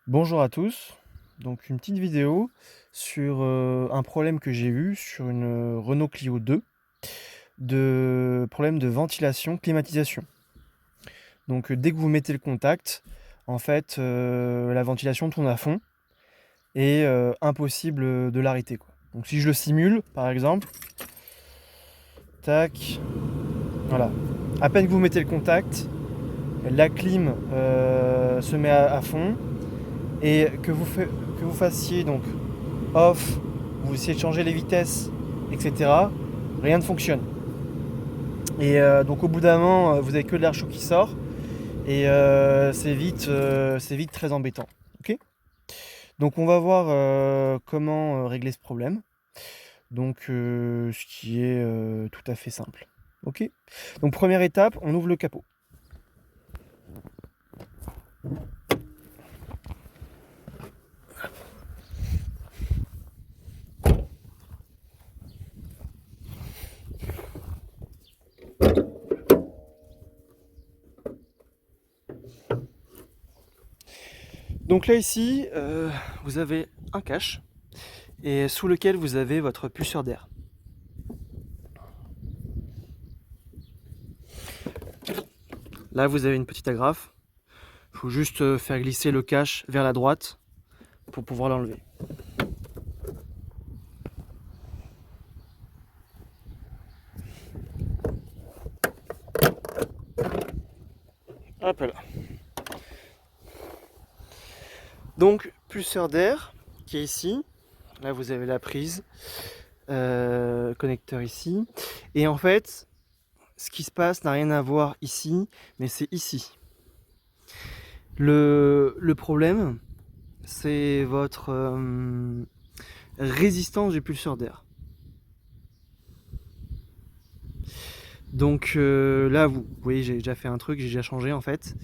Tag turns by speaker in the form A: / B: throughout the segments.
A: Bonjour à tous, donc une petite vidéo sur un problème que j'ai eu sur une Renault Clio 2, de problème de ventilation, climatisation. Donc dès que vous mettez le contact, en fait la ventilation tourne à fond et impossible de l'arrêter, quoi. Donc si je le simule par exemple, tac, voilà, à peine que vous mettez le contact, la clim se met à fond et que vous fassiez donc off, vous essayez de changer les vitesses, etc. Rien ne fonctionne. Et donc au bout d'un moment, vous avez que de l'air chaud qui sort. Et c'est vite très embêtant. Ok. Donc on va voir comment régler ce problème. Donc ce qui est tout à fait simple. Ok. Donc première étape, on ouvre le capot. Donc là ici, vous avez un cache et sous lequel vous avez votre puceur d'air. Là vous avez une petite agrafe. Il faut juste faire glisser le cache vers la droite pour pouvoir l'enlever. Hop là. Donc puceur d'air qui est ici. Là vous avez la prise, connecteur ici. Et en fait, ce qui se passe n'a rien à voir ici, mais c'est ici. Le problème, c'est votre résistance du pulseur d'air. Donc là, vous voyez, j'ai déjà fait un truc, j'ai déjà changé en fait.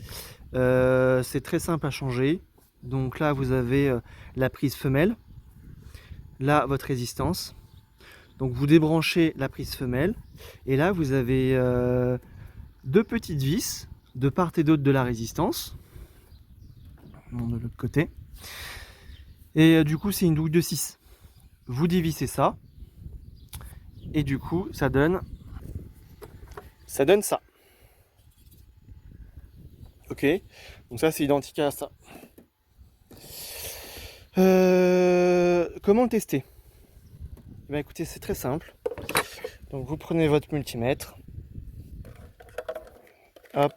A: C'est très simple à changer. Donc là, vous avez la prise femelle. Là, votre résistance. Donc vous débranchez la prise femelle. Et là, vous avez deux petites vis de part et d'autre de la résistance. Non, de l'autre côté. Et du coup, c'est une douille de 6. Vous divisez ça. Et du coup, ça donne ça. Ok, donc ça c'est identique à ça. Comment le tester? Eh bien, écoutez, c'est très simple. Donc vous prenez votre multimètre, hop,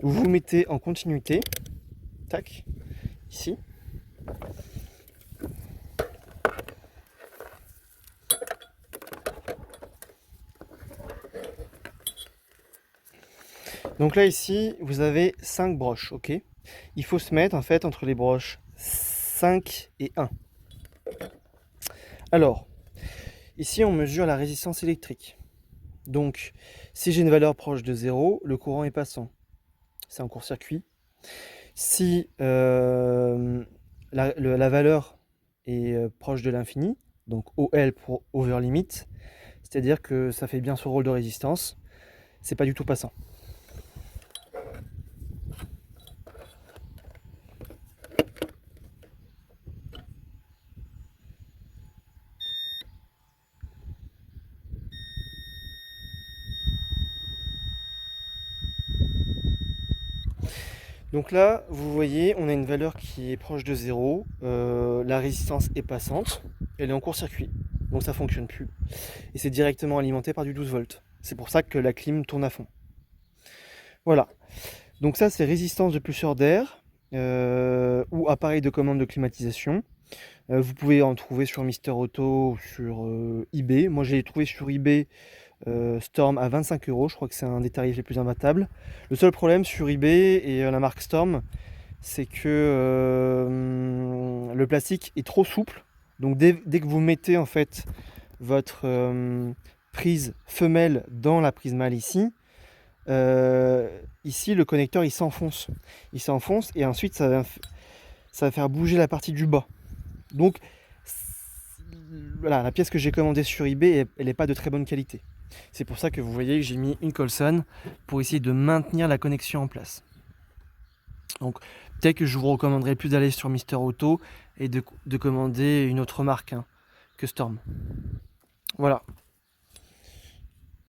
A: vous vous mettez en continuité, tac, ici. Donc là ici, vous avez 5 broches, ok. Il faut se mettre en fait entre les broches 5 et 1. Alors, ici on mesure la résistance électrique. Donc, si j'ai une valeur proche de 0, le courant est passant. C'est un court-circuit. Si la valeur est proche de l'infini, donc OL pour over limit, c'est-à-dire que ça fait bien son rôle de résistance, c'est pas du tout passant. Donc là, vous voyez, on a une valeur qui est proche de 0, la résistance est passante, elle est en court-circuit, donc ça fonctionne plus. Et c'est directement alimenté par du 12 volts. C'est pour ça que la clim tourne à fond. Voilà. Donc ça, c'est résistance de pulseur d'air ou appareil de commande de climatisation. Vous pouvez en trouver sur Mister Auto ou sur eBay. Moi, je l'ai trouvé sur eBay Storm à 25 €. Je crois que c'est un des tarifs les plus imbattables. Le seul problème sur eBay et la marque Storm, c'est que le plastique est trop souple. Donc dès que vous mettez en fait votre prise femelle dans la prise mâle ici, ici le connecteur il s'enfonce et ensuite ça va faire bouger la partie du bas. Donc voilà, la pièce que j'ai commandée sur eBay, elle n'est pas de très bonne qualité. C'est pour ça que vous voyez que j'ai mis une Colson pour essayer de maintenir la connexion en place. Donc peut-être que je vous recommanderais plus d'aller sur Mister Auto et de commander une autre marque, hein, que Storm. Voilà.